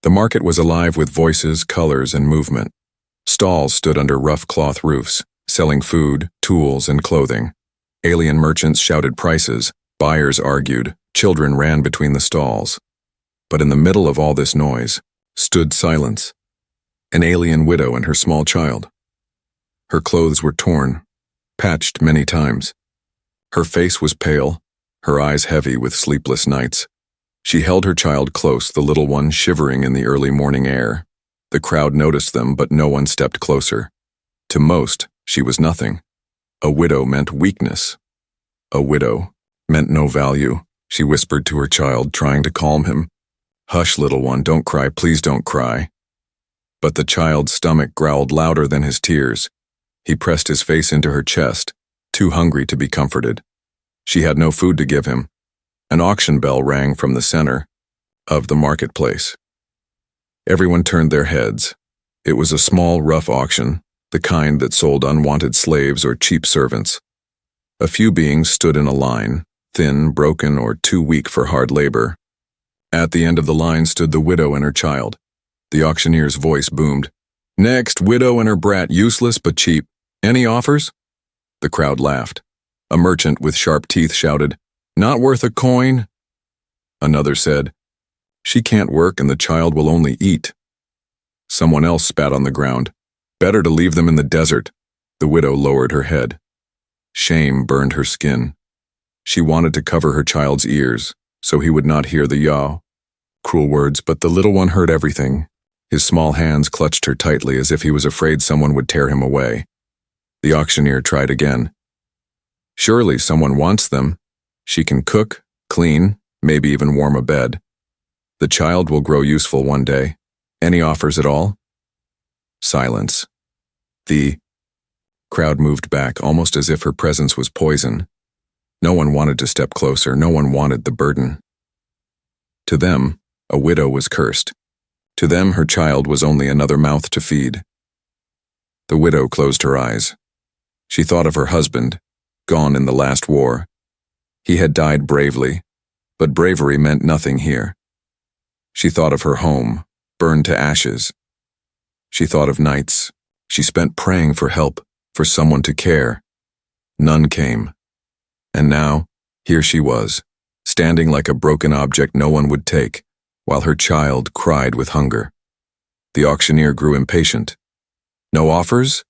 The market was alive with voices, colors, and movement. Stalls stood under rough cloth roofs, selling food, tools, and clothing. Alien merchants shouted prices, buyers argued, children ran between the stalls. But in the middle of all this noise stood silence, an alien widow and her small child. Her clothes were torn, patched many times. Her face was pale, her eyes heavy with sleepless nights. She held her child close, the little one shivering in the early morning air. The crowd noticed them, but no one stepped closer. To most, she was nothing. A widow meant weakness. A widow meant no value, she whispered to her child, trying to calm him. "Hush, little one, don't cry, please don't cry." But the child's stomach growled louder than his tears. He pressed his face into her chest, too hungry to be comforted. She had no food to give him. An auction bell rang from the center of the marketplace. Everyone turned their heads. It was a small, rough auction, the kind that sold unwanted slaves or cheap servants. A few beings stood in a line, thin, broken, or too weak for hard labor. At the end of the line stood the widow and her child. The auctioneer's voice boomed. "Next, widow and her brat, useless but cheap. Any offers?" The crowd laughed. A merchant with sharp teeth shouted, "Not worth a coin." Another said, "She can't work and the child will only eat." Someone else spat on the ground. "Better to leave them in the desert." The widow lowered her head. Shame burned her skin. She wanted to cover her child's ears, so he would not hear the yaw. Cruel words, but the little one heard everything. His small hands clutched her tightly as if he was afraid someone would tear him away. The auctioneer tried again. "Surely someone wants them. She can cook, clean, maybe even warm a bed. The child will grow useful one day. Any offers at all?" Silence. The crowd moved back, almost as if her presence was poison. No one wanted to step closer, no one wanted the burden. To them, a widow was cursed. To them, her child was only another mouth to feed. The widow closed her eyes. She thought of her husband, gone in the last war. He had died bravely, but bravery meant nothing here. She thought of her home, burned to ashes. She thought of nights she spent praying for help, for someone to care. None came. And now, here she was, standing like a broken object no one would take, while her child cried with hunger. The auctioneer grew impatient. "No offers?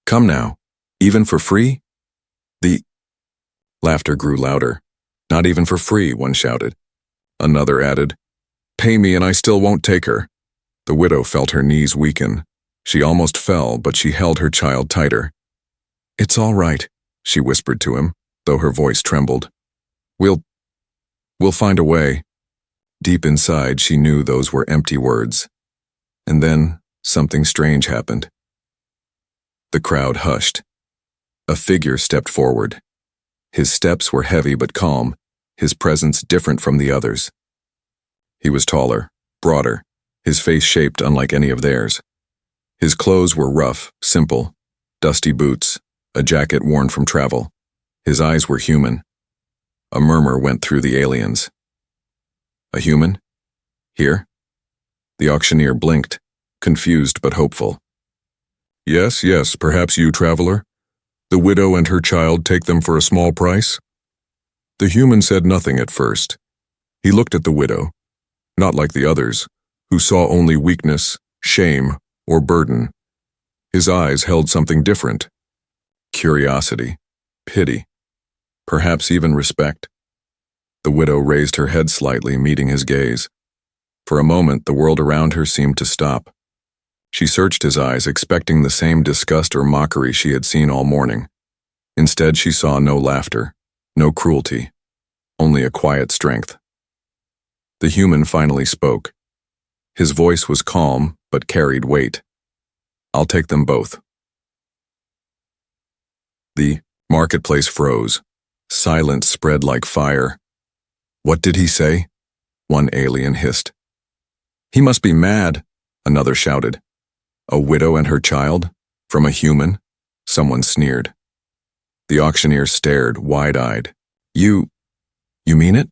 Come now, even for free?" The laughter grew louder. "Not even for free," one shouted. Another added, "Pay me and I still won't take her." The widow felt her knees weaken. She almost fell, but she held her child tighter. "It's all right," she whispered to him, though her voice trembled. We'll find a way." Deep inside, she knew those were empty words. And then, something strange happened. The crowd hushed. A figure stepped forward. His steps were heavy but calm, his presence different from the others. He was taller, broader, his face shaped unlike any of theirs. His clothes were rough, simple, dusty boots, a jacket worn from travel. His eyes were human. A murmur went through the aliens. "A human? Here?" The auctioneer blinked, confused but hopeful. Yes, perhaps you, traveler. The widow and her child take them for a small price?" The human said nothing at first. He looked at the widow, not like the others, who saw only weakness, shame, or burden. His eyes held something different. Curiosity, pity, perhaps even respect. The widow raised her head slightly, meeting his gaze. For a moment, the world around her seemed to stop. She searched his eyes, expecting the same disgust or mockery she had seen all morning. Instead, she saw no laughter, no cruelty, only a quiet strength. The human finally spoke. His voice was calm, but carried weight. "I'll take them both." The marketplace froze. Silence spread like fire. "What did he say?" one alien hissed. "He must be mad," another shouted. "A widow and her child? From a human?" someone sneered. The auctioneer stared, wide-eyed. You mean it?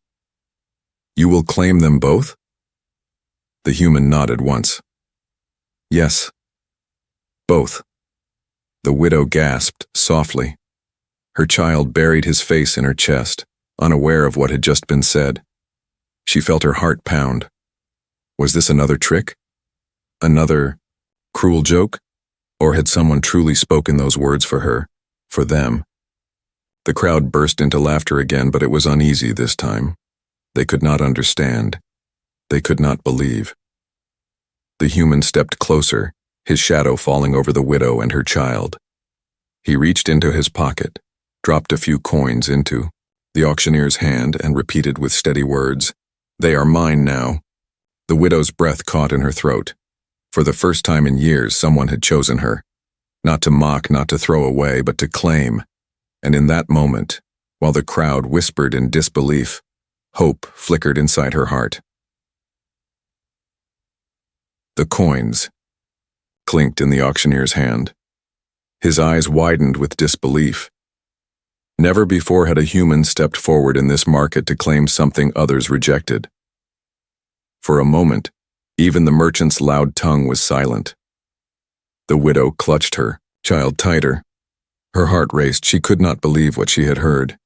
You will claim them both?" The human nodded once. Yes. Both. The widow gasped softly. Her child buried his face in her chest, unaware of what had just been said. She felt her heart pound. Was this another trick? Another cruel joke? Or had someone truly spoken those words for her, for them? The crowd burst into laughter again, but it was uneasy this time. They could not understand. They could not believe. The human stepped closer, his shadow falling over the widow and her child. He reached into his pocket, dropped a few coins into the auctioneer's hand, and repeated with steady words, "They are mine now." The widow's breath caught in her throat. For the first time in years, someone had chosen her. Not to mock, not to throw away, but to claim. And in that moment, while the crowd whispered in disbelief, hope flickered inside her heart. The coins clinked in the auctioneer's hand. His eyes widened with disbelief. Never before had a human stepped forward in this market to claim something others rejected. For a moment, even the merchant's loud tongue was silent. The widow clutched her child tighter. Her heart raced. She could not believe what she had heard.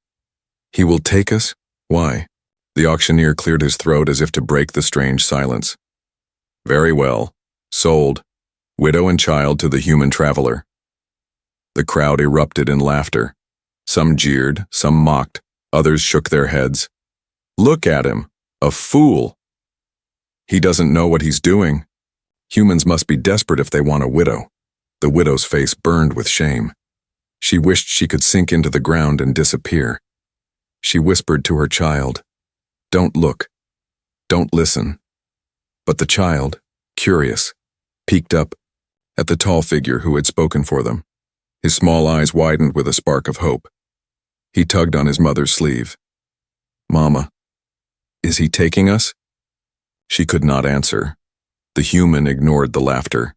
He will take us? Why? The auctioneer cleared his throat as if to break the strange silence. Very well. Sold. Widow and child to the human traveler. The crowd erupted in laughter. Some jeered, some mocked, others shook their heads. Look at him. A fool. He doesn't know what he's doing. Humans must be desperate if they want a widow. The widow's face burned with shame. She wished she could sink into the ground and disappear. She whispered to her child, "Don't look. Don't listen." But the child, curious, peeked up at the tall figure who had spoken for them. His small eyes widened with a spark of hope. He tugged on his mother's sleeve. "Mama, is he taking us?" She could not answer. The human ignored the laughter.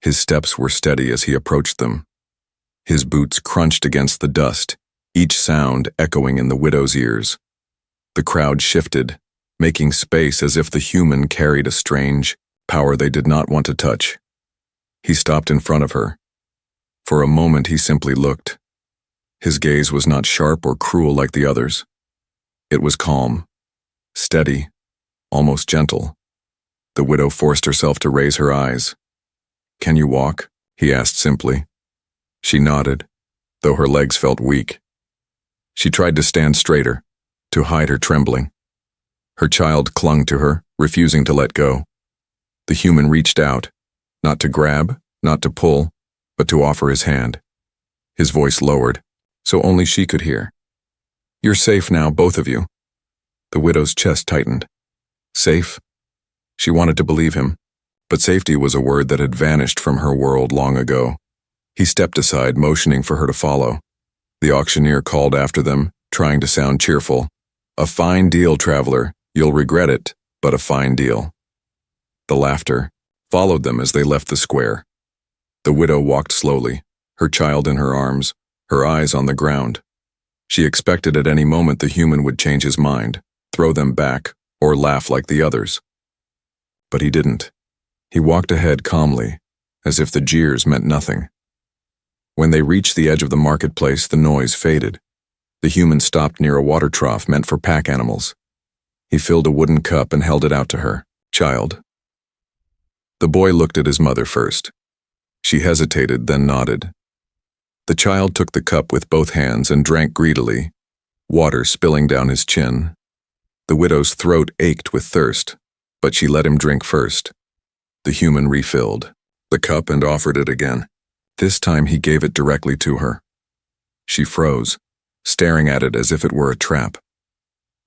His steps were steady as he approached them. His boots crunched against the dust, each sound echoing in the widow's ears. The crowd shifted, making space as if the human carried a strange power they did not want to touch. He stopped in front of her. For a moment he simply looked. His gaze was not sharp or cruel like the others. It was calm, steady, almost gentle. The widow forced herself to raise her eyes. "Can you walk?" he asked simply. She nodded, though her legs felt weak. She tried to stand straighter, to hide her trembling. Her child clung to her, refusing to let go. The human reached out, not to grab, not to pull, but to offer his hand. His voice lowered, so only she could hear. "You're safe now, both of you." The widow's chest tightened. Safe? She wanted to believe him, but safety was a word that had vanished from her world long ago. He stepped aside, motioning for her to follow. The auctioneer called after them, trying to sound cheerful. "A fine deal, traveler. You'll regret it, but a fine deal." The laughter followed them as they left the square. The widow walked slowly, her child in her arms, her eyes on the ground. She expected at any moment the human would change his mind, throw them back, or laugh like the others. But he didn't. He walked ahead calmly, as if the jeers meant nothing. When they reached the edge of the marketplace, the noise faded. The human stopped near a water trough meant for pack animals. He filled a wooden cup and held it out to her. "Child." The boy looked at his mother first. She hesitated, then nodded. The child took the cup with both hands and drank greedily, water spilling down his chin. The widow's throat ached with thirst, but she let him drink first. The human refilled the cup and offered it again. This time he gave it directly to her. She froze, staring at it as if it were a trap.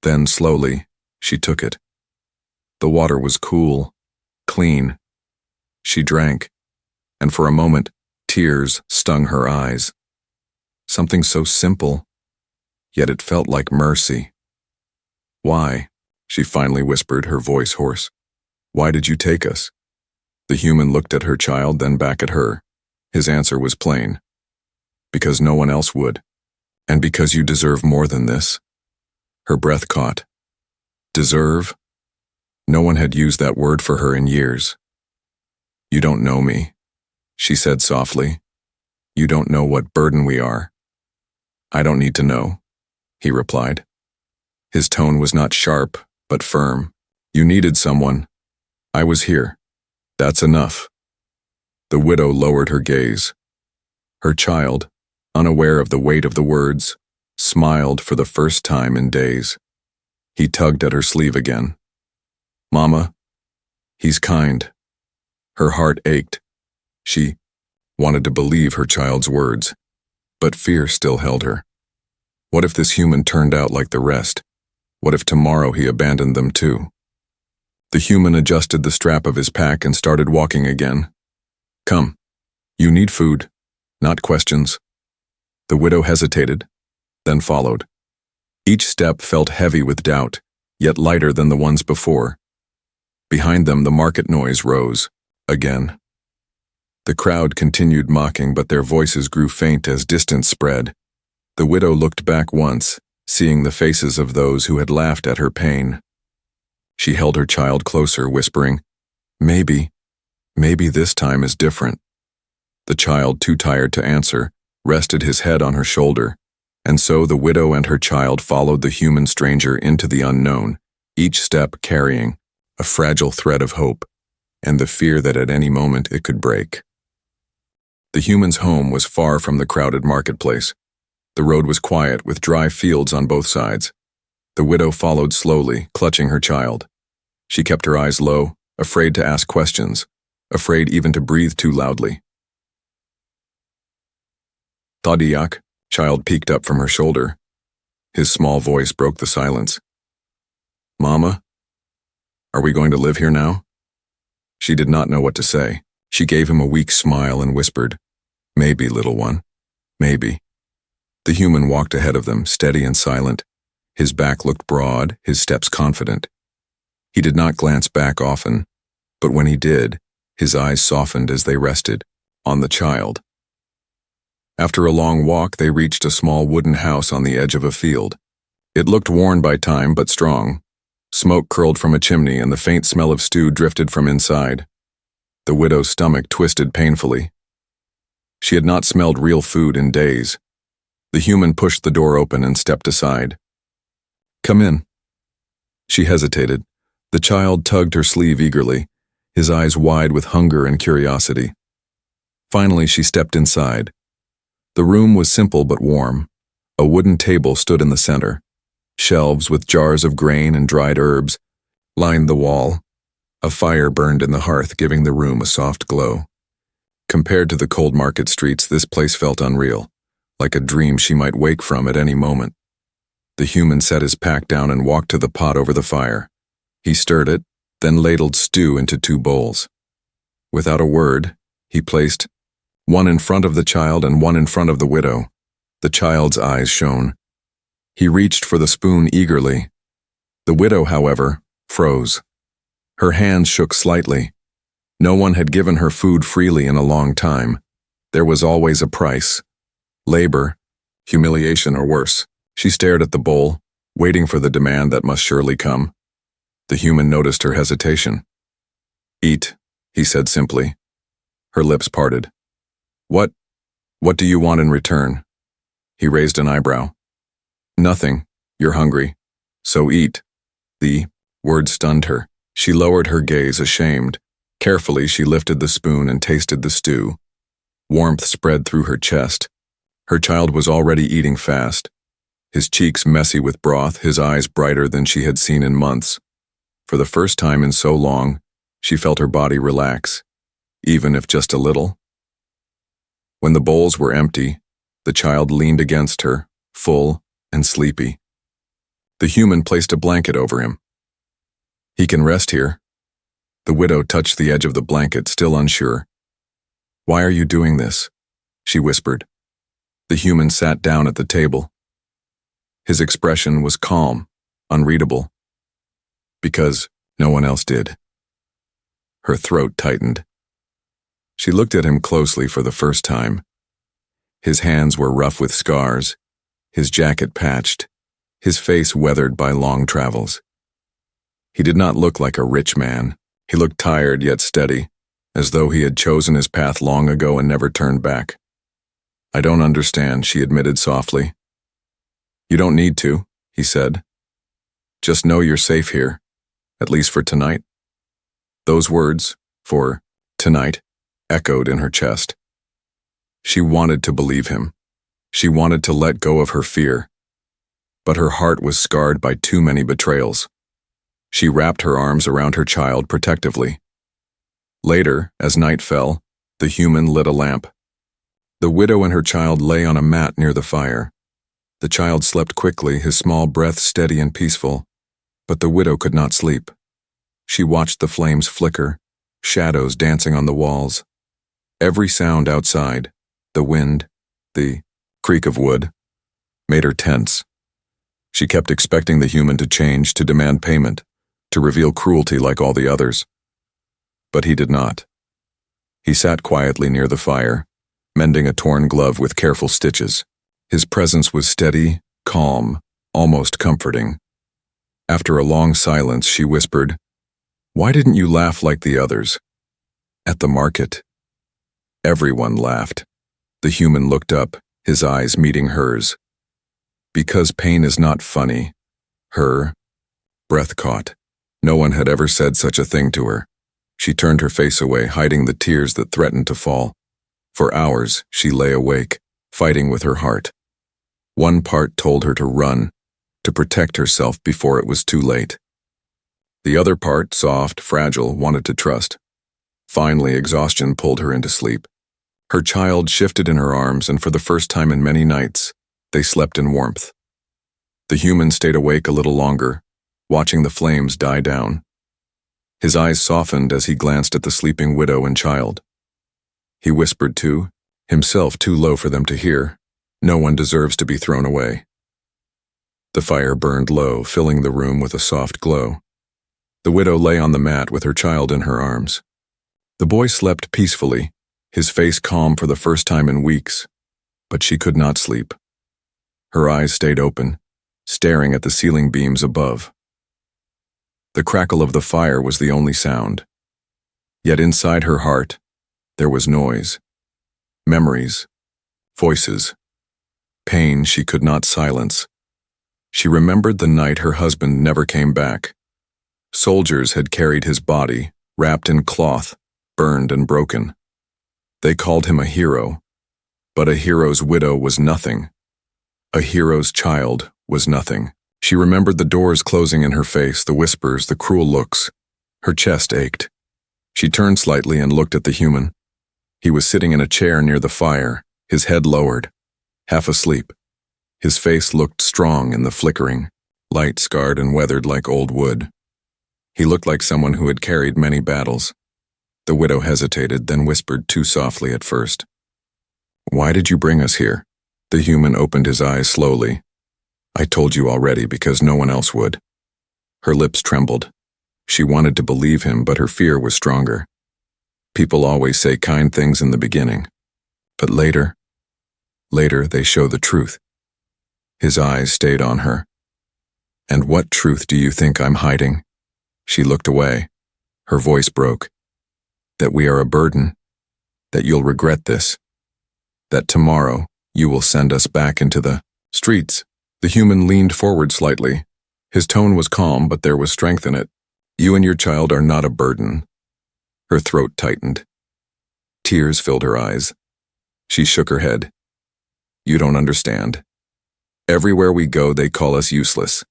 Then, slowly, she took it. The water was cool, clean. She drank, and for a moment, tears stung her eyes. Something so simple, yet it felt like mercy. "Why?" she finally whispered, her voice hoarse. "Why did you take us?" The human looked at her child, then back at her. His answer was plain. "Because no one else would. And because you deserve more than this." Her breath caught. Deserve? No one had used that word for her in years. "You don't know me," she said softly. "You don't know what burden we are." "I don't need to know," he replied. His tone was not sharp, but firm. "You needed someone. I was here. That's enough." The widow lowered her gaze. Her child, unaware of the weight of the words, smiled for the first time in days. He tugged at her sleeve again. "Mama, he's kind." Her heart ached. She wanted to believe her child's words, but fear still held her. What if this human turned out like the rest? What if tomorrow he abandoned them too? The human adjusted the strap of his pack and started walking again. "Come. You need food, not questions." The widow hesitated, then followed. Each step felt heavy with doubt, yet lighter than the ones before. Behind them, the market noise rose, again. The crowd continued mocking, but their voices grew faint as distance spread. The widow looked back once, seeing the faces of those who had laughed at her pain. She held her child closer, whispering, Maybe this time is different." The child, too tired to answer, rested his head on her shoulder, and so the widow and her child followed the human stranger into the unknown, each step carrying a fragile thread of hope and the fear that at any moment it could break. The human's home was far from the crowded marketplace. The road was quiet, with dry fields on both sides. The widow followed slowly, clutching her child. She kept her eyes low, afraid to ask questions, afraid even to breathe too loudly. "Tadiak," child peeked up from her shoulder. His small voice broke the silence. "Mama, are we going to live here now?" She did not know what to say. She gave him a weak smile and whispered, "Maybe, little one, maybe." The human walked ahead of them, steady and silent. His back looked broad, his steps confident. He did not glance back often, but when he did, his eyes softened as they rested on the child. After a long walk, they reached a small wooden house on the edge of a field. It looked worn by time, but strong. Smoke curled from a chimney, and the faint smell of stew drifted from inside. The widow's stomach twisted painfully. She had not smelled real food in days. The human pushed the door open and stepped aside. "Come in." She hesitated. The child tugged her sleeve eagerly, his eyes wide with hunger and curiosity. Finally, she stepped inside. The room was simple but warm. A wooden table stood in the center. Shelves with jars of grain and dried herbs lined the wall. A fire burned in the hearth, giving the room a soft glow. Compared to the cold market streets, this place felt unreal, like a dream she might wake from at any moment. The human set his pack down and walked to the pot over the fire. He stirred it, then ladled stew into 2 bowls. Without a word, he placed one in front of the child and one in front of the widow. The child's eyes shone. He reached for the spoon eagerly. The widow, however, froze. Her hands shook slightly. No one had given her food freely in a long time. There was always a price. Labor, humiliation, or worse. She stared at the bowl, waiting for the demand that must surely come. The human noticed her hesitation. "Eat," he said simply. Her lips parted. What do you want in return?" He raised an eyebrow. "Nothing. You're hungry. So eat." The word stunned her. She lowered her gaze, ashamed. Carefully, she lifted the spoon and tasted the stew. Warmth spread through her chest. Her child was already eating fast. His cheeks messy with broth, his eyes brighter than she had seen in months. For the first time in so long, she felt her body relax, even if just a little. When the bowls were empty, the child leaned against her, full and sleepy. The human placed a blanket over him. "He can rest here." The widow touched the edge of the blanket, still unsure. "Why are you doing this?" she whispered. The human sat down at the table. His expression was calm, unreadable. "Because no one else did." Her throat tightened. She looked at him closely for the first time. His hands were rough with scars, his jacket patched, his face weathered by long travels. He did not look like a rich man. He looked tired yet steady, as though he had chosen his path long ago and never turned back. "I don't understand," she admitted softly. "You don't need to," he said. "Just know you're safe here, at least for tonight." Those words, for tonight, echoed in her chest. She wanted to believe him. She wanted to let go of her fear. But her heart was scarred by too many betrayals. She wrapped her arms around her child protectively. Later, as night fell, the human lit a lamp. The widow and her child lay on a mat near the fire. The child slept quickly, his small breath steady and peaceful, but the widow could not sleep. She watched the flames flicker, shadows dancing on the walls. Every sound outside, the wind, the creak of wood, made her tense. She kept expecting the human to change, to demand payment, to reveal cruelty like all the others. But he did not. He sat quietly near the fire, mending a torn glove with careful stitches. His presence was steady, calm, almost comforting. After a long silence, she whispered, "Why didn't you laugh like the others?" "At the market." Everyone laughed. The human looked up, his eyes meeting hers. "Because pain is not funny." Her breath caught. No one had ever said such a thing to her. She turned her face away, hiding the tears that threatened to fall. For hours, she lay awake, fighting with her heart. One part told her to run, to protect herself before it was too late. The other part, soft, fragile, wanted to trust. Finally, exhaustion pulled her into sleep. Her child shifted in her arms, and for the first time in many nights, they slept in warmth. The human stayed awake a little longer, watching the flames die down. His eyes softened as he glanced at the sleeping widow and child. He whispered too, himself too low for them to hear, "No one deserves to be thrown away." The fire burned low, filling the room with a soft glow. The widow lay on the mat with her child in her arms. The boy slept peacefully, his face calm for the first time in weeks, but she could not sleep. Her eyes stayed open, staring at the ceiling beams above. The crackle of the fire was the only sound. Yet inside her heart, there was noise, memories, voices, pain she could not silence. She remembered the night her husband never came back. Soldiers had carried his body, wrapped in cloth, burned and broken. They called him a hero, but a hero's widow was nothing. A hero's child was nothing. She remembered the doors closing in her face, the whispers, the cruel looks. Her chest ached. She turned slightly and looked at the human. He was sitting in a chair near the fire, his head lowered, half asleep. His face looked strong in the flickering, light scarred and weathered like old wood. He looked like someone who had carried many battles. The widow hesitated, then whispered too softly at first. "Why did you bring us here?" The human opened his eyes slowly. "I told you already, because no one else would." Her lips trembled. She wanted to believe him, but her fear was stronger. People always say kind things in the beginning, but later they show the truth. His eyes stayed on her. "And what truth do you think I'm hiding?" She looked away. Her voice broke. "That we are a burden. That you'll regret this. That tomorrow you will send us back into the streets." The human leaned forward slightly. His tone was calm, but there was strength in it. "You and your child are not a burden." Her throat tightened. Tears filled her eyes. She shook her head. "You don't understand. Everywhere we go, they call us useless.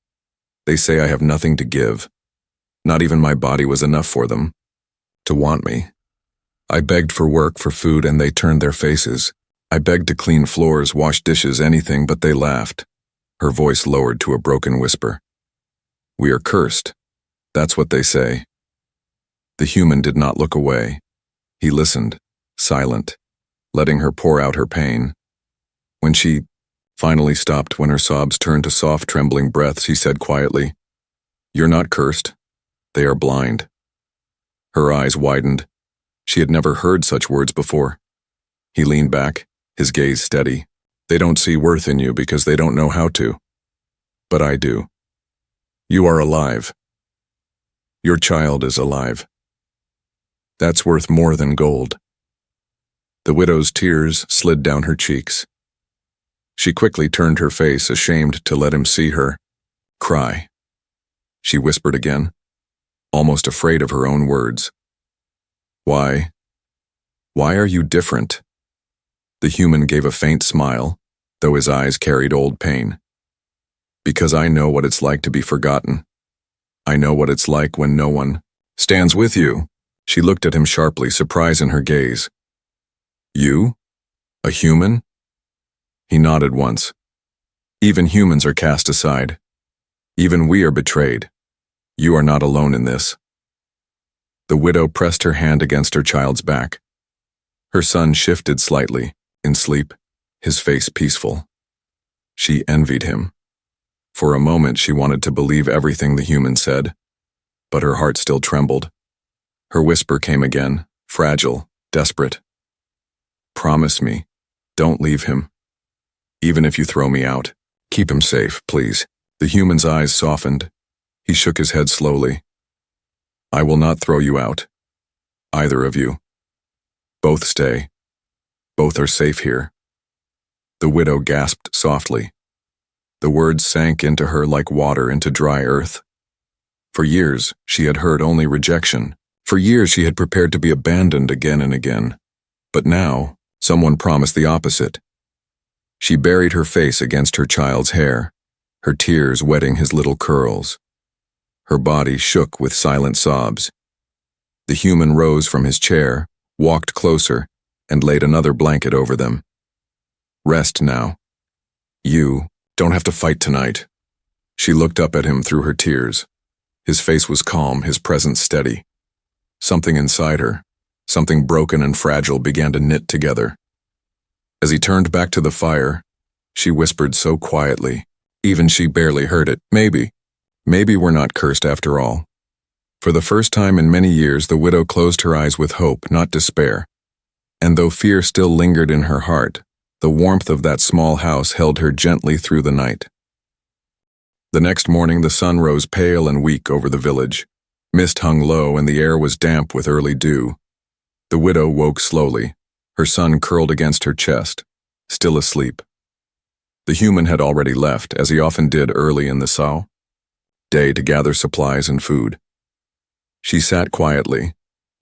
They say I have nothing to give. Not even my body was enough for them to want me. I begged for work, for food, and they turned their faces. I begged to clean floors, wash dishes, anything, but they laughed." Her voice lowered to a broken whisper. "We are cursed. That's what they say." The human did not look away. He listened, silent, letting her pour out her pain. When she finally stopped, when her sobs turned to soft, trembling breaths, he said quietly, "You're not cursed. They are blind." Her eyes widened. She had never heard such words before. He leaned back, his gaze steady. "They don't see worth in you because they don't know how to. But I do. You are alive." Your child is alive. That's worth more than gold. The widow's tears slid down her cheeks. She quickly turned her face, ashamed to let him see her cry. She whispered again, almost afraid of her own words. Why are you different? The human gave a faint smile, though his eyes carried old pain. Because I know what it's like to be forgotten. I know what it's like when no one stands with you. She looked at him sharply, surprise in her gaze. You? A human? He nodded once. Even humans are cast aside. Even we are betrayed. You are not alone in this. The widow pressed her hand against her child's back. Her son shifted slightly, in sleep, his face peaceful. She envied him. For a moment she wanted to believe everything the human said, but her heart still trembled. Her whisper came again, fragile, desperate. Promise me, don't leave him. Even if you throw me out, keep him safe, please. The human's eyes softened. He shook his head slowly. I will not throw you out. Either of you. Both stay. Both are safe here. The widow gasped softly. The words sank into her like water into dry earth. For years, she had heard only rejection. For years, she had prepared to be abandoned again and again. But now, someone promised the opposite. She buried her face against her child's hair, her tears wetting his little curls. Her body shook with silent sobs. The human rose from his chair, walked closer, and laid another blanket over them. Rest now. You don't have to fight tonight. She looked up at him through her tears. His face was calm, his presence steady. Something inside her, something broken and fragile, began to knit together. As he turned back to the fire, she whispered so quietly, even she barely heard it, maybe we're not cursed after all. For the first time in many years, the widow closed her eyes with hope, not despair. And though fear still lingered in her heart, the warmth of that small house held her gently through the night. The next morning, the sun rose pale and weak over the village. Mist hung low and the air was damp with early dew. The widow woke slowly, her son curled against her chest, still asleep. The human had already left, as he often did early in the day, to gather supplies and food. She sat quietly,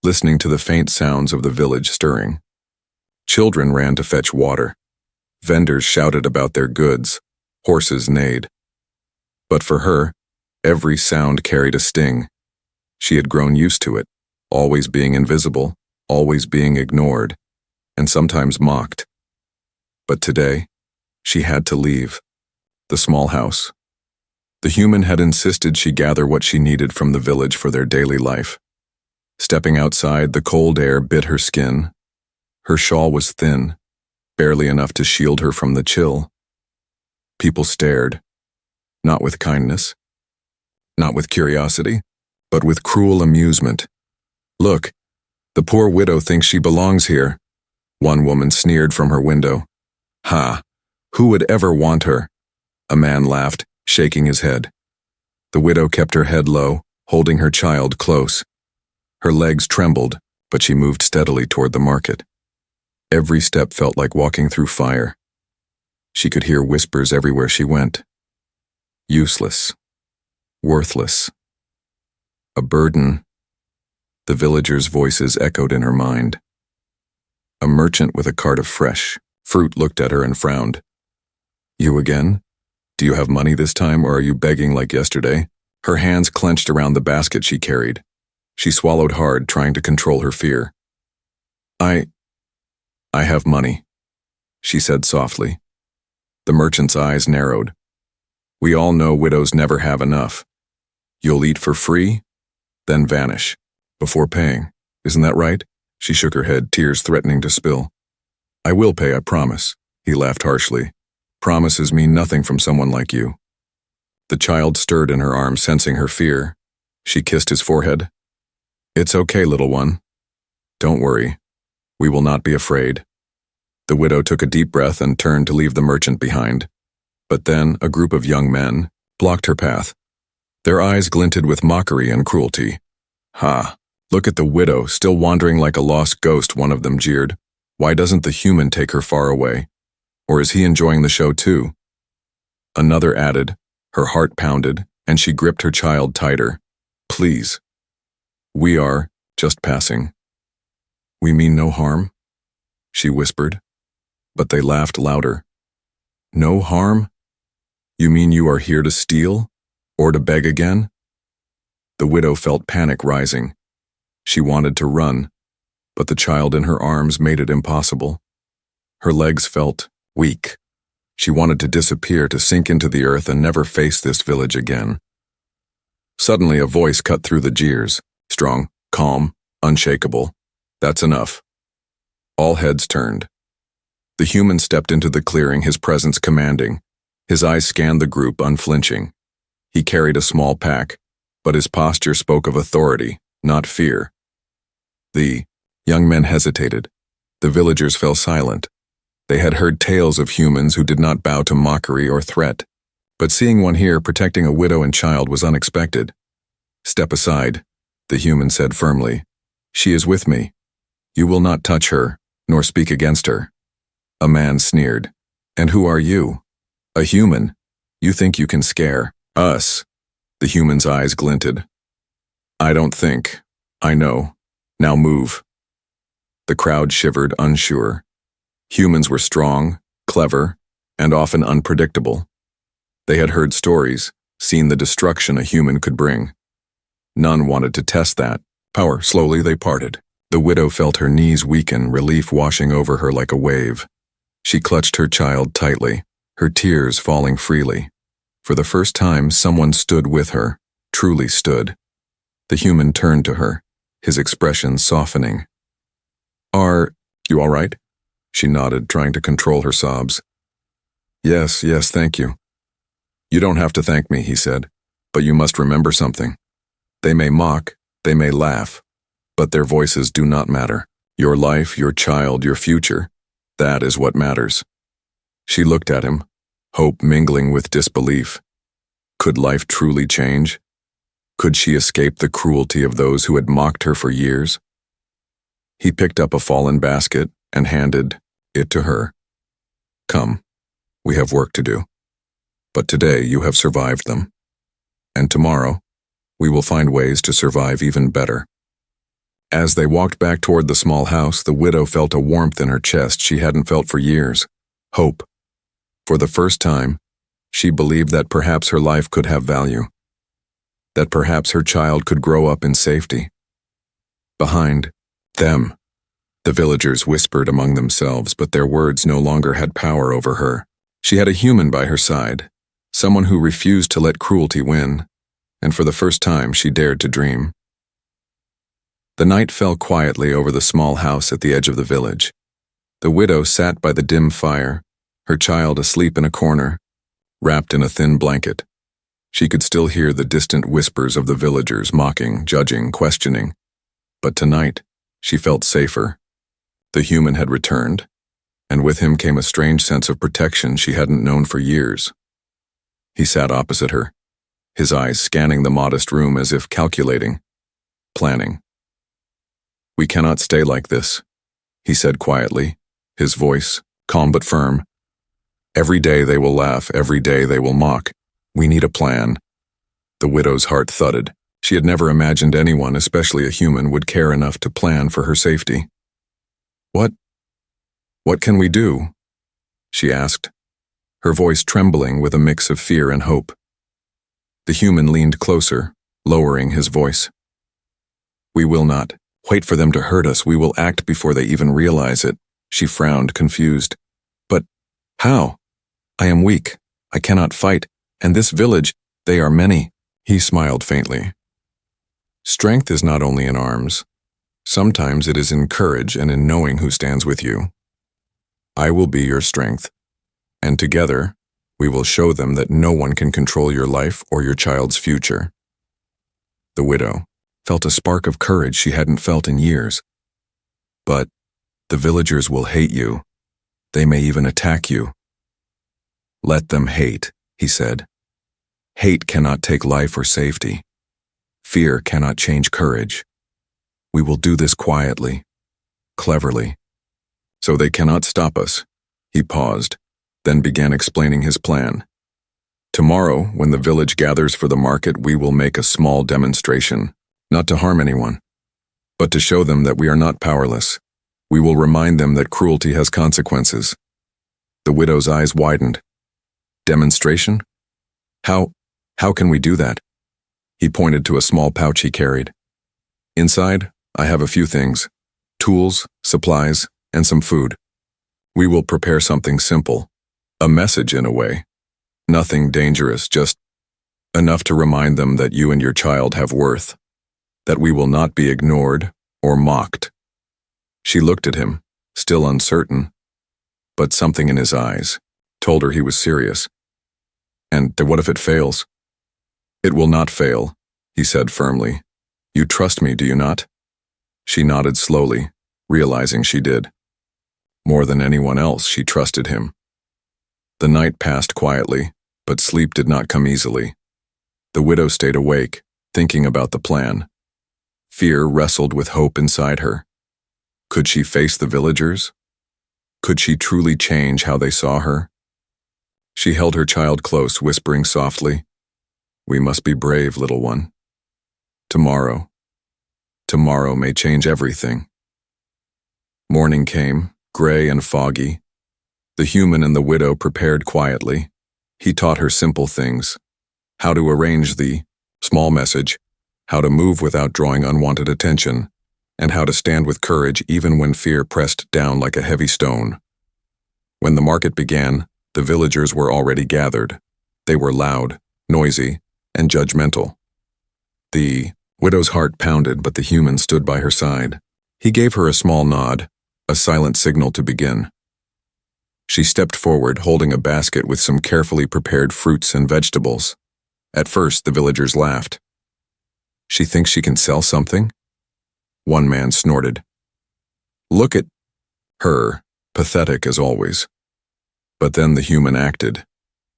listening to the faint sounds of the village stirring. Children ran to fetch water. Vendors shouted about their goods. Horses neighed. But for her, every sound carried a sting. She had grown used to it, always being invisible, always being ignored, and sometimes mocked. But today, she had to leave. The small house. The human had insisted she gather what she needed from the village for their daily life. Stepping outside, the cold air bit her skin. Her shawl was thin, barely enough to shield her from the chill. People stared, not with kindness, not with curiosity, but with cruel amusement. Look, the poor widow thinks she belongs here. One woman sneered from her window. Ha! Who would ever want her? A man laughed, shaking his head. The widow kept her head low, holding her child close. Her legs trembled, but she moved steadily toward the market. Every step felt like walking through fire. She could hear whispers everywhere she went. Useless. Worthless. A burden. The villagers' voices echoed in her mind. A merchant with a cart of fresh fruit looked at her and frowned. You again? Do you have money this time, or are you begging like yesterday? Her hands clenched around the basket she carried. She swallowed hard, trying to control her fear. I have money, she said softly. The merchant's eyes narrowed. We all know widows never have enough. You'll eat for free, then vanish, before paying. Isn't that right? She shook her head, tears threatening to spill. I will pay, I promise, he laughed harshly. Promises mean nothing from someone like you. The child stirred in her arms, sensing her fear. She kissed his forehead. It's okay, little one. Don't worry. We will not be afraid. The widow took a deep breath and turned to leave the merchant behind. But then a group of young men blocked her path. Their eyes glinted with mockery and cruelty. Ha! Look at the widow, still wandering like a lost ghost, one of them jeered. Why doesn't the human take her far away? Or is he enjoying the show too? Another added, her heart pounded, and she gripped her child tighter. Please. We are just passing. We mean no harm? She whispered. But they laughed louder. No harm? You mean you are here to steal? Or to beg again? The widow felt panic rising. She wanted to run, but the child in her arms made it impossible. Her legs felt weak. She wanted to disappear, to sink into the earth and never face this village again. Suddenly a voice cut through the jeers, strong, calm, unshakable. That's enough. All heads turned. The human stepped into the clearing, his presence commanding. His eyes scanned the group, unflinching. He carried a small pack, but his posture spoke of authority, not fear. The young men hesitated. The villagers fell silent. They had heard tales of humans who did not bow to mockery or threat, but seeing one here protecting a widow and child was unexpected. Step aside, the human said firmly. She is with me. You will not touch her, nor speak against her. A man sneered. And who are you? A human. You think you can scare us? The human's eyes glinted. I don't think. I know. Now move. The crowd shivered, unsure. Humans were strong, clever, and often unpredictable. They had heard stories, seen the destruction a human could bring. None wanted to test that. Power. Slowly they parted. The widow felt her knees weaken, relief washing over her like a wave. She clutched her child tightly, her tears falling freely. For the first time, someone stood with her, truly stood. The human turned to her, his expression softening. Are you all right? She nodded, trying to control her sobs. Yes, thank you. You don't have to thank me, he said, but you must remember something. They may mock, they may laugh, but their voices do not matter. Your life, your child, your future, that is what matters. She looked at him, hope mingling with disbelief. Could life truly change? Could she escape the cruelty of those who had mocked her for years? He picked up a fallen basket and handed it to her. Come, we have work to do. But today you have survived them. And tomorrow, we will find ways to survive even better. As they walked back toward the small house, the widow felt a warmth in her chest she hadn't felt for years. Hope. For the first time, she believed that perhaps her life could have value. That perhaps her child could grow up in safety. Behind them, the villagers whispered among themselves, but their words no longer had power over her. She had a human by her side, someone who refused to let cruelty win, and for the first time she dared to dream. The night fell quietly over the small house at the edge of the village. The widow sat by the dim fire, her child asleep in a corner, wrapped in a thin blanket. She could still hear the distant whispers of the villagers mocking, judging, questioning. But tonight, she felt safer. The human had returned, and with him came a strange sense of protection she hadn't known for years. He sat opposite her, his eyes scanning the modest room as if calculating, planning. We cannot stay like this, he said quietly, his voice calm but firm. Every day they will laugh, every day they will mock. We need a plan. The widow's heart thudded. She had never imagined anyone, especially a human, would care enough to plan for her safety. What can we do? She asked, her voice trembling with a mix of fear and hope. The human leaned closer, lowering his voice. We will not wait for them to hurt us. We will act before they even realize it. She frowned, confused. But how? I am weak. I cannot fight. And this village, they are many. He smiled faintly. Strength is not only in arms. Sometimes it is in courage and in knowing who stands with you. I will be your strength, and together, we will show them that no one can control your life or your child's future. The widow felt a spark of courage she hadn't felt in years. But the villagers will hate you. They may even attack you. Let them hate, he said. Hate cannot take life or safety. Fear cannot change courage. We will do this quietly, cleverly. So they cannot stop us. He paused, then began explaining his plan. Tomorrow, when the village gathers for the market, we will make a small demonstration, not to harm anyone, but to show them that we are not powerless. We will remind them that cruelty has consequences. The widow's eyes widened. Demonstration? How can we do that? He pointed to a small pouch he carried. Inside, I have a few things: tools, supplies, and some food. We will prepare something simple, a message in a way. Nothing dangerous, just enough to remind them that you and your child have worth, that we will not be ignored or mocked. She looked at him, still uncertain, but something in his eyes told her he was serious. And what if it fails? It will not fail, he said firmly. You trust me, do you not? She nodded slowly, realizing she did. More than anyone else, she trusted him. The night passed quietly, but sleep did not come easily. The widow stayed awake, thinking about the plan. Fear wrestled with hope inside her. Could she face the villagers? Could she truly change how they saw her? She held her child close, whispering softly, "We must be brave, little one. Tomorrow may change everything." Morning came, gray and foggy. The human and the widow prepared quietly. He taught her simple things: how to arrange the small message, how to move without drawing unwanted attention, and how to stand with courage even when fear pressed down like a heavy stone. When the market began, the villagers were already gathered. They were loud, noisy, and judgmental. The widow's heart pounded, but the human stood by her side. He gave her a small nod, a silent signal to begin. She stepped forward, holding a basket with some carefully prepared fruits and vegetables. At first, the villagers laughed. "She thinks she can sell something?" One man snorted. "Look at her, pathetic as always." But then the human acted.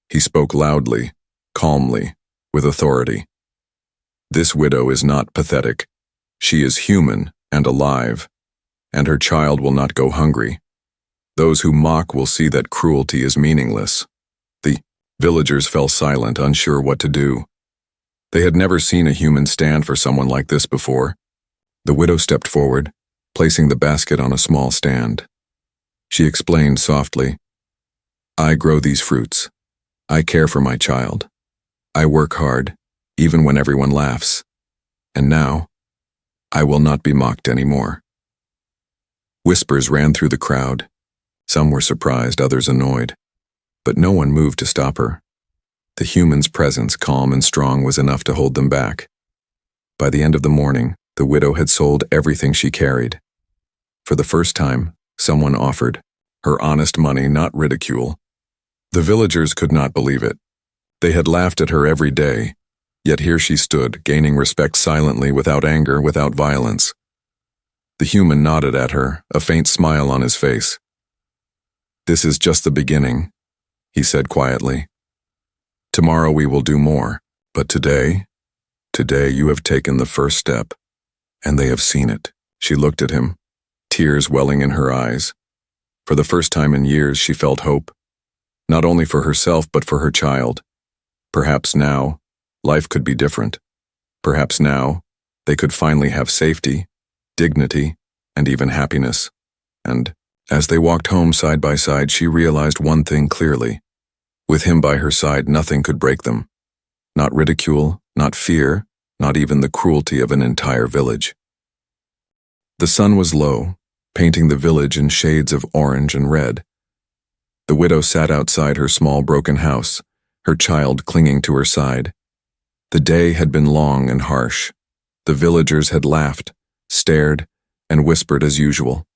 He spoke loudly, calmly, with authority. "This widow is not pathetic. She is human and alive, and her child will not go hungry. Those who mock will see that cruelty is meaningless." The villagers fell silent, unsure what to do. They had never seen a human stand for someone like this before. The widow stepped forward, placing the basket on a small stand. She explained softly, "I grow these fruits. I care for my child. I work hard, even when everyone laughs. And now, I will not be mocked anymore." Whispers ran through the crowd. Some were surprised, others annoyed. But no one moved to stop her. The human's presence, calm and strong, was enough to hold them back. By the end of the morning, the widow had sold everything she carried. For the first time, someone offered her honest money, not ridicule. The villagers could not believe it. They had laughed at her every day, yet here she stood, gaining respect silently, without anger, without violence. The human nodded at her, a faint smile on his face. "This is just the beginning," he said quietly. "Tomorrow we will do more, but today you have taken the first step, and they have seen it." She looked at him, tears welling in her eyes. For the first time in years, she felt hope, not only for herself but for her child. Perhaps now, life could be different. Perhaps now, they could finally have safety, dignity, and even happiness. And as they walked home side by side, she realized one thing clearly. With him by her side, nothing could break them. Not ridicule, not fear, not even the cruelty of an entire village. The sun was low, painting the village in shades of orange and red. The widow sat outside her small broken house, her child clinging to her side. The day had been long and harsh. The villagers had laughed, stared, and whispered as usual.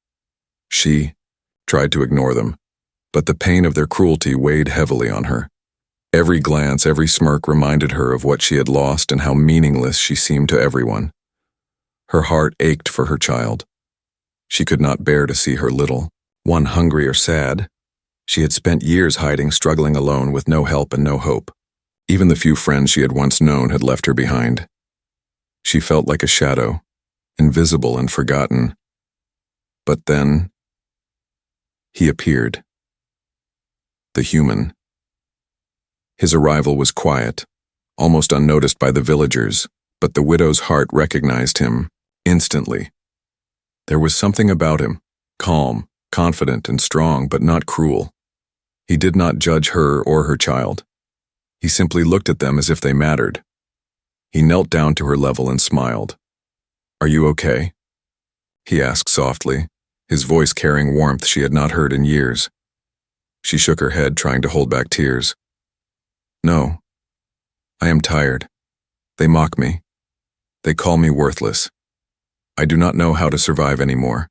She tried to ignore them, but the pain of their cruelty weighed heavily on her. Every glance, every smirk reminded her of what she had lost and how meaningless she seemed to everyone. Her heart ached for her child. She could not bear to see her little one hungry or sad. She had spent years hiding, struggling alone with no help and no hope. Even the few friends she had once known had left her behind. She felt like a shadow, invisible and forgotten. But then, he appeared. The human. His arrival was quiet, almost unnoticed by the villagers, but the widow's heart recognized him instantly. There was something about him, calm, confident, and strong, but not cruel. He did not judge her or her child. He simply looked at them as if they mattered. He knelt down to her level and smiled. "Are you okay?" he asked softly, his voice carrying warmth she had not heard in years. She shook her head, trying to hold back tears. "No. I am tired. They mock me. They call me worthless. I do not know how to survive anymore."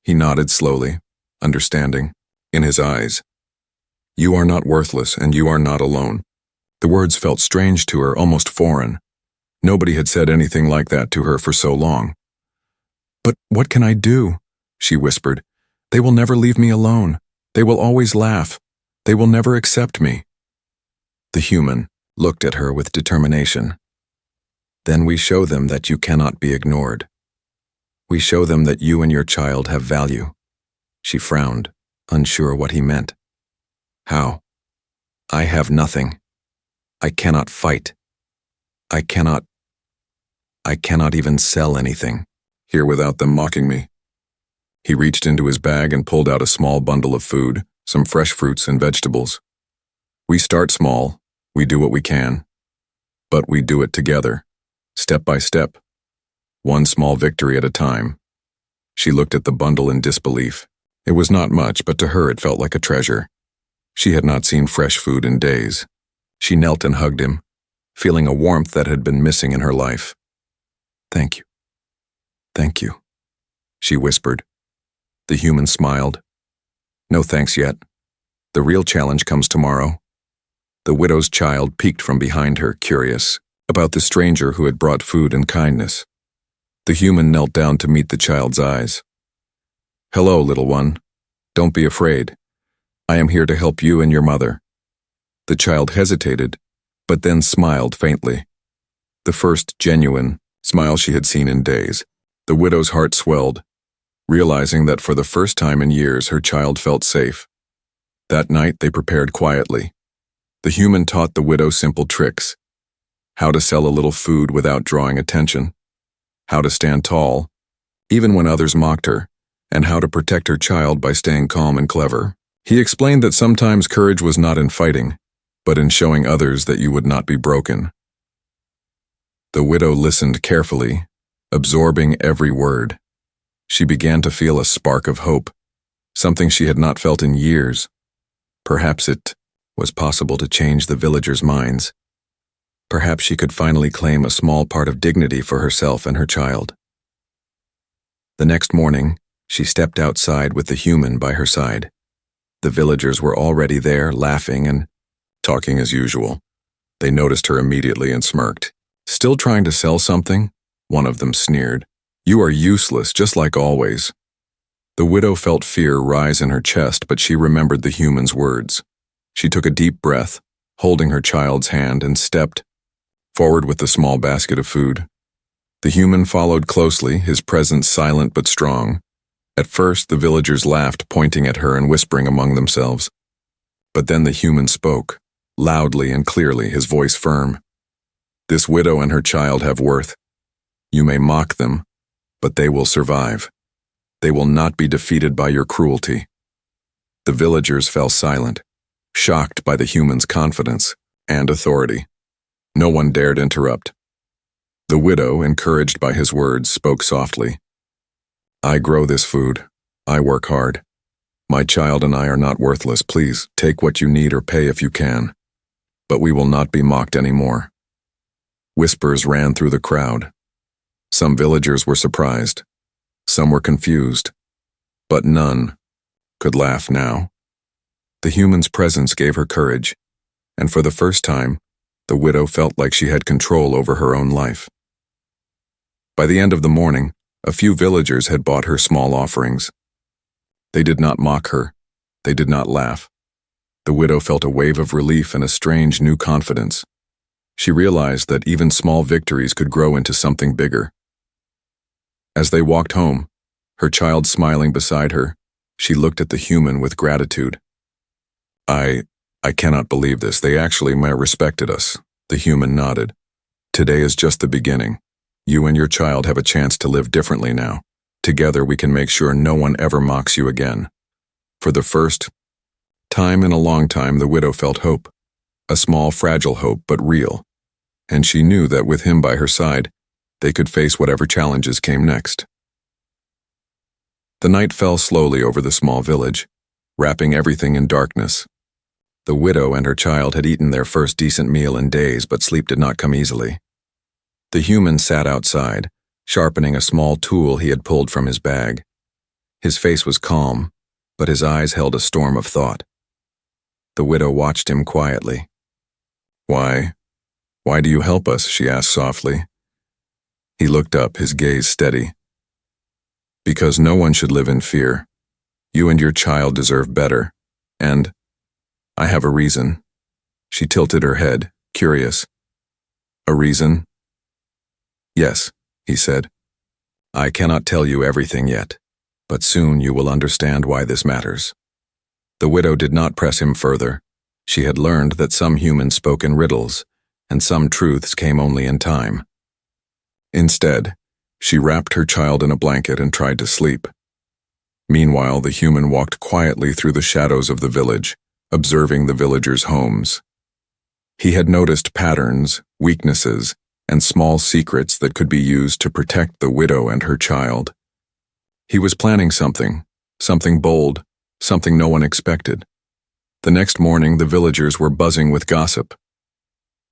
He nodded slowly, understanding, in his eyes. "You are not worthless, and you are not alone." The words felt strange to her, almost foreign. Nobody had said anything like that to her for so long. "But what can I do?" she whispered. "They will never leave me alone. They will always laugh. They will never accept me." The human looked at her with determination. "Then we show them that you cannot be ignored. We show them that you and your child have value." She frowned, unsure what he meant. "How?" "I have nothing. I cannot fight. I cannot even sell anything here without them mocking me." He reached into his bag and pulled out a small bundle of food, some fresh fruits and vegetables. "We start small, we do what we can, but we do it together, step by step, one small victory at a time." She looked at the bundle in disbelief. It was not much, but to her it felt like a treasure. She had not seen fresh food in days. She knelt and hugged him, feeling a warmth that had been missing in her life. "Thank you. Thank you," she whispered. The human smiled. "No thanks yet. The real challenge comes tomorrow." The widow's child peeked from behind her, curious about the stranger who had brought food and kindness. The human knelt down to meet the child's eyes. "Hello, little one. Don't be afraid. I am here to help you and your mother." The child hesitated, but then smiled faintly. The first genuine smile she had seen in days. The widow's heart swelled, realizing that for the first time in years her child felt safe. That night they prepared quietly. The human taught the widow simple tricks: how to sell a little food without drawing attention, how to stand tall, even when others mocked her, and how to protect her child by staying calm and clever. He explained that sometimes courage was not in fighting, but in showing others that you would not be broken. The widow listened carefully, absorbing every word. She began to feel a spark of hope, something she had not felt in years. Perhaps it was possible to change the villagers' minds. Perhaps she could finally claim a small part of dignity for herself and her child. The next morning, she stepped outside with the human by her side. The villagers were already there, laughing and talking as usual. They noticed her immediately and smirked. "Still trying to sell something?" one of them sneered. "You are useless, just like always." The widow felt fear rise in her chest, but she remembered the human's words. She took a deep breath, holding her child's hand, and stepped forward with the small basket of food. The human followed closely, his presence silent but strong. At first, the villagers laughed, pointing at her and whispering among themselves. But then the human spoke, loudly and clearly, his voice firm. "This widow and her child have worth. You may mock them, but they will survive. They will not be defeated by your cruelty." The villagers fell silent, shocked by the human's confidence and authority. No one dared interrupt. The widow, encouraged by his words, spoke softly. "I grow this food. I work hard. My child and I are not worthless. Please, take what you need or pay if you can. But we will not be mocked anymore." Whispers ran through the crowd. Some villagers were surprised. Some were confused. But none could laugh now. The human's presence gave her courage, and for the first time, the widow felt like she had control over her own life. By the end of the morning, a few villagers had bought her small offerings. They did not mock her. They did not laugh. The widow felt a wave of relief and a strange new confidence. She realized that even small victories could grow into something bigger. As they walked home, her child smiling beside her, she looked at the human with gratitude. I cannot believe this. They actually respected us. The human nodded. Today is just the beginning. You and your child have a chance to live differently now. Together we can make sure no one ever mocks you again. For the first time in a long time, the widow felt hope. A small, fragile hope, but real. And she knew that with him by her side, they could face whatever challenges came next. The night fell slowly over the small village, wrapping everything in darkness. The widow and her child had eaten their first decent meal in days, but sleep did not come easily. The human sat outside, sharpening a small tool he had pulled from his bag. His face was calm, but his eyes held a storm of thought. The widow watched him quietly. Why do you help us?" she asked softly. He looked up, his gaze steady. "Because no one should live in fear. You and your child deserve better. And I have a reason." She tilted her head, curious. "A reason?" "Yes," he said. "I cannot tell you everything yet, but soon you will understand why this matters." The widow did not press him further. She had learned that some humans spoke in riddles, and some truths came only in time. Instead, she wrapped her child in a blanket and tried to sleep. Meanwhile, the human walked quietly through the shadows of the village, observing the villagers' homes. He had noticed patterns, weaknesses, and small secrets that could be used to protect the widow and her child. He was planning something bold, something no one expected. The next morning, the villagers were buzzing with gossip.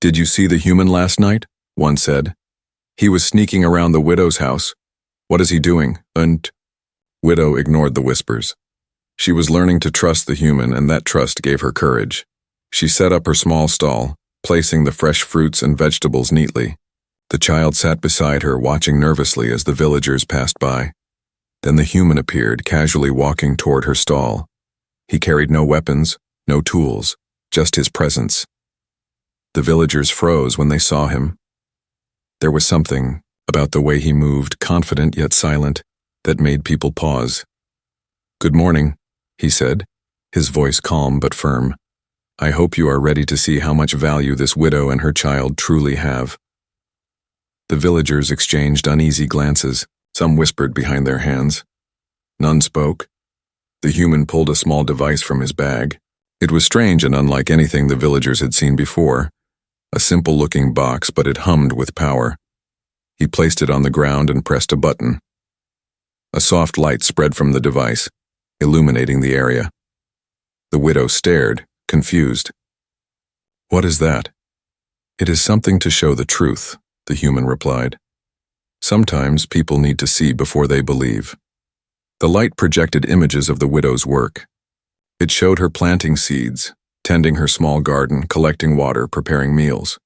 "Did you see the human last night?" one said. "He was sneaking around the widow's house. What is he doing?" And widow ignored the whispers. She was learning to trust the human, and that trust gave her courage. She set up her small stall, placing the fresh fruits and vegetables neatly. The child sat beside her, watching nervously as the villagers passed by. Then the human appeared, casually walking toward her stall. He carried no weapons, no tools, just his presence. The villagers froze when they saw him. There was something about the way he moved, confident yet silent, that made people pause. "Good morning," he said, his voice calm but firm. "I hope you are ready to see how much value this widow and her child truly have." The villagers exchanged uneasy glances. Some whispered behind their hands. None spoke. The human pulled a small device from his bag. It was strange and unlike anything the villagers had seen before. A simple-looking box, but it hummed with power. He placed it on the ground and pressed a button. A soft light spread from the device, illuminating the area. The widow stared, confused. "What is that?" "It is something to show the truth," the human replied. "Sometimes people need to see before they believe." The light projected images of the widow's work. It showed her planting seeds, tending her small garden, collecting water, preparing meals.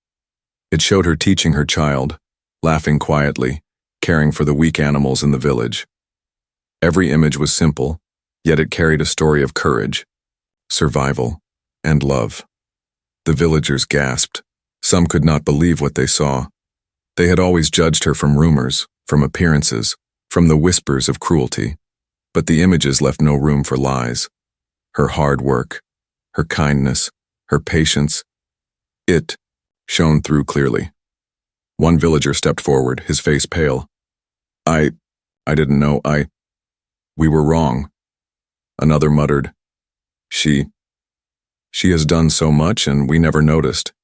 It showed her teaching her child, laughing quietly, caring for the weak animals in the village. Every image was simple, yet it carried a story of courage, survival, and love. The villagers gasped. Some could not believe what they saw. They had always judged her from rumors, from appearances, from the whispers of cruelty. But the images left no room for lies. Her hard work, her kindness, her patience, it shone through clearly. One villager stepped forward, his face pale. I didn't know, we were wrong." Another muttered, She has done so much and we never noticed.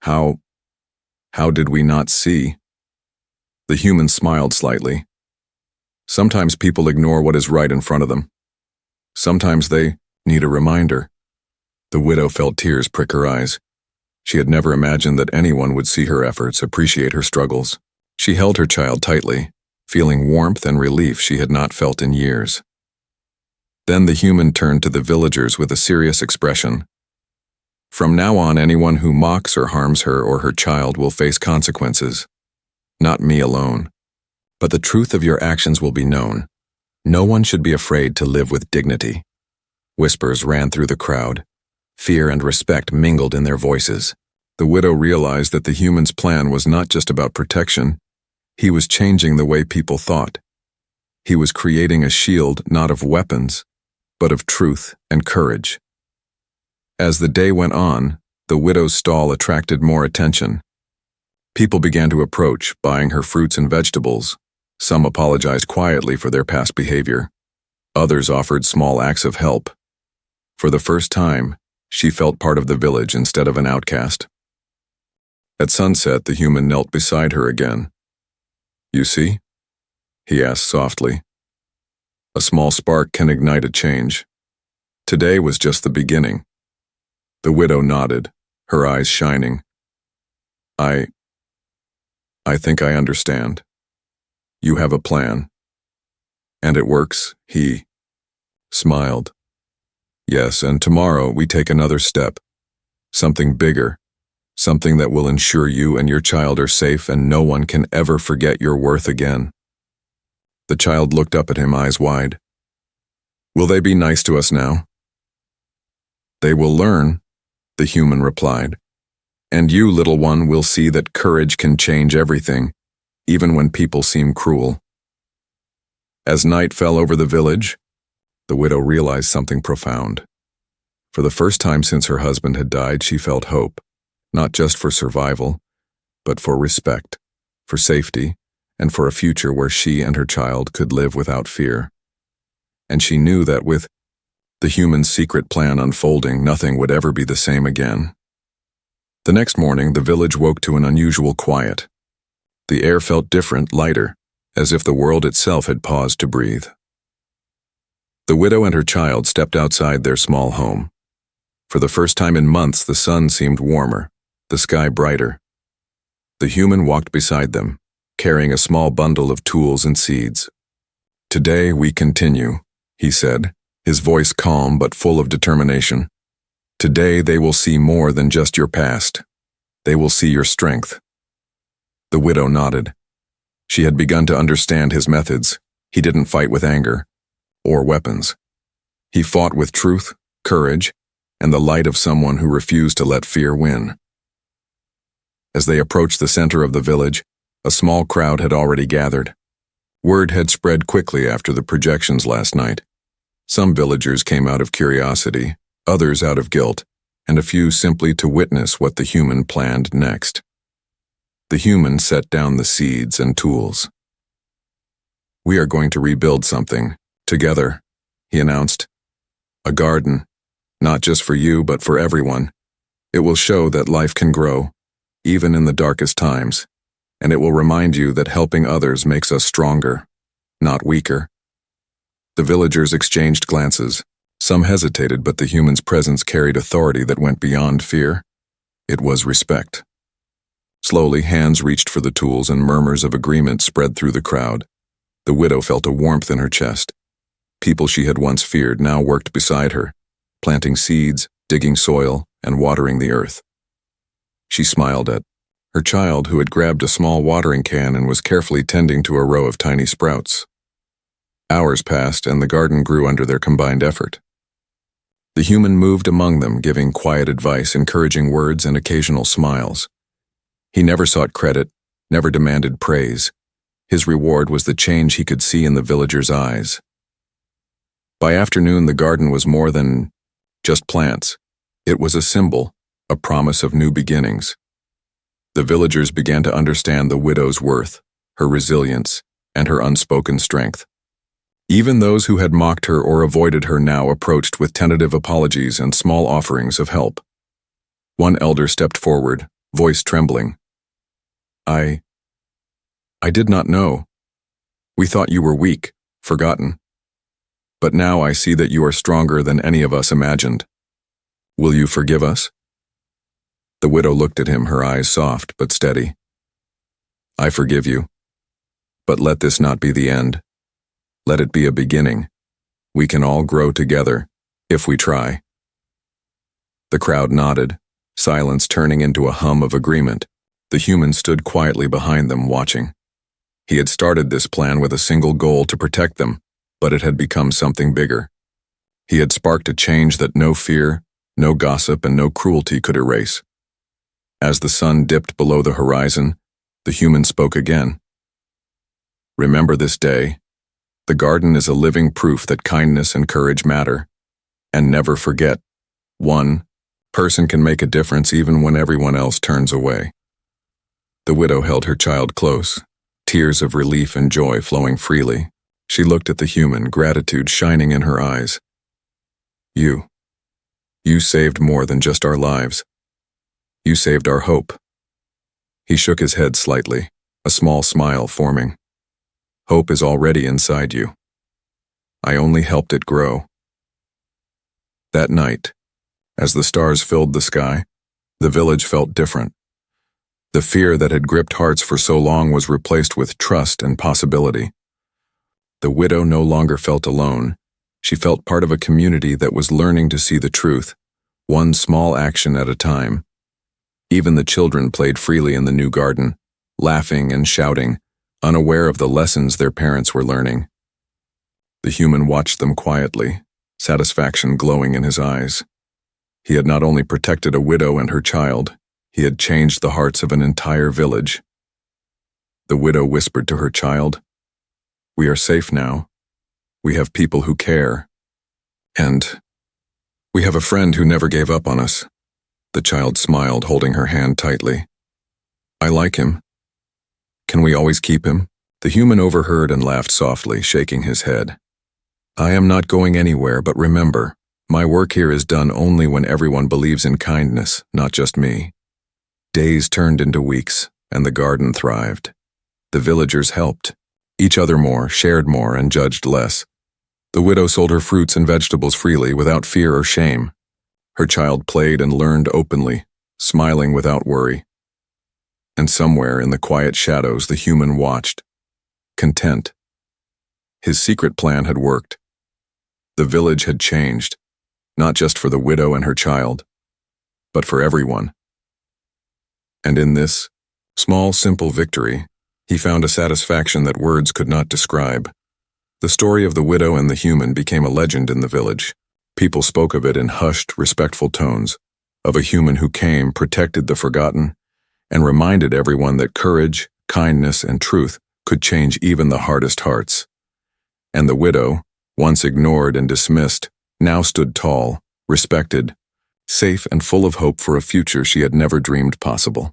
How did we not see?" The human smiled slightly. "Sometimes people ignore what is right in front of them. Sometimes they need a reminder." The widow felt tears prick her eyes. She had never imagined that anyone would see her efforts, appreciate her struggles. She held her child tightly, feeling warmth and relief she had not felt in years. Then the human turned to the villagers with a serious expression. "From now on, anyone who mocks or harms her or her child will face consequences. Not me alone. But the truth of your actions will be known. No one should be afraid to live with dignity." Whispers ran through the crowd. Fear and respect mingled in their voices. The widow realized that the human's plan was not just about protection. He was changing the way people thought. He was creating a shield not of weapons, but of truth and courage. As the day went on, the widow's stall attracted more attention. People began to approach, buying her fruits and vegetables. Some apologized quietly for their past behavior. Others offered small acts of help. For the first time, she felt part of the village instead of an outcast. At sunset, the human knelt beside her again. "You see?" he asked softly. "A small spark can ignite a change. Today was just the beginning." The widow nodded, her eyes shining. I think I understand. You have a plan. And it works," he smiled. "Yes, and tomorrow we take another step. Something bigger. Something that will ensure you and your child are safe and no one can ever forget your worth again." The child looked up at him, eyes wide. "Will they be nice to us now?" "They will learn," the human replied. "And you, little one, will see that courage can change everything, even when people seem cruel." As night fell over the village, the widow realized something profound. For the first time since her husband had died, she felt hope, not just for survival, but for respect, for safety, and for a future where she and her child could live without fear. And she knew that with the human's secret plan unfolding, nothing would ever be the same again. The next morning, the village woke to an unusual quiet. The air felt different, lighter, as if the world itself had paused to breathe. The widow and her child stepped outside their small home. For the first time in months, the sun seemed warmer, the sky brighter. The human walked beside them, carrying a small bundle of tools and seeds. "Today we continue," he said, his voice calm but full of determination. "Today they will see more than just your past. They will see your strength." The widow nodded. She had begun to understand his methods. He didn't fight with anger or weapons. He fought with truth, courage, and the light of someone who refused to let fear win. As they approached the center of the village, a small crowd had already gathered. Word had spread quickly after the projections last night. Some villagers came out of curiosity, others out of guilt, and a few simply to witness what the human planned next. The human set down the seeds and tools. "We are going to rebuild something, together," he announced. "A garden, not just for you but for everyone. It will show that life can grow, even in the darkest times, and it will remind you that helping others makes us stronger, not weaker." The villagers exchanged glances. Some hesitated, but the human's presence carried authority that went beyond fear. It was respect. Slowly, hands reached for the tools and murmurs of agreement spread through the crowd. The widow felt a warmth in her chest. People she had once feared now worked beside her, planting seeds, digging soil, and watering the earth. She smiled at her child, who had grabbed a small watering can and was carefully tending to a row of tiny sprouts. Hours passed, and the garden grew under their combined effort. The human moved among them, giving quiet advice, encouraging words, and occasional smiles. He never sought credit, never demanded praise. His reward was the change he could see in the villagers' eyes. By afternoon, the garden was more than just plants. It was a symbol, a promise of new beginnings. The villagers began to understand the widow's worth, her resilience, and her unspoken strength. Even those who had mocked her or avoided her now approached with tentative apologies and small offerings of help. One elder stepped forward, voice trembling. I did not know. We thought you were weak, forgotten. But now I see that you are stronger than any of us imagined. Will you forgive us?" The widow looked at him, her eyes soft but steady. "I forgive you. But let this not be the end. Let it be a beginning. We can all grow together, if we try." The crowd nodded, silence turning into a hum of agreement. The human stood quietly behind them, watching. He had started this plan with a single goal: to protect them, but it had become something bigger. He had sparked a change that no fear, no gossip, and no cruelty could erase. As the sun dipped below the horizon, the human spoke again. Remember this day. The garden is a living proof that kindness and courage matter. And never forget, one person can make a difference even when everyone else turns away. The widow held her child close, tears of relief and joy flowing freely. She looked at the human, gratitude shining in her eyes. You saved more than just our lives. You saved our hope. He shook his head slightly, a small smile forming. Hope is already inside you. I only helped it grow. That night, as the stars filled the sky, the village felt different. The fear that had gripped hearts for so long was replaced with trust and possibility. The widow no longer felt alone. She felt part of a community that was learning to see the truth, one small action at a time. Even the children played freely in the new garden, laughing and shouting, unaware of the lessons their parents were learning. The human watched them quietly, satisfaction glowing in his eyes. He had not only protected a widow and her child, he had changed the hearts of an entire village. The widow whispered to her child, "We are safe now. We have people who care. And we have a friend who never gave up on us." The child smiled, holding her hand tightly. "I like him. Can we always keep him?" The human overheard and laughed softly, shaking his head. "I am not going anywhere, but remember, my work here is done only when everyone believes in kindness, not just me." Days turned into weeks, and the garden thrived. The villagers helped, each other more, shared more, and judged less. The widow sold her fruits and vegetables freely, without fear or shame. Her child played and learned openly, smiling without worry. And somewhere in the quiet shadows the human watched, content. His secret plan had worked. The village had changed, not just for the widow and her child, but for everyone. And in this small, simple victory, he found a satisfaction that words could not describe. The story of the widow and the human became a legend in the village. People spoke of it in hushed, respectful tones, of a human who came, protected the forgotten, and reminded everyone that courage, kindness, and truth could change even the hardest hearts. And the widow, once ignored and dismissed, now stood tall, respected, safe and full of hope for a future she had never dreamed possible.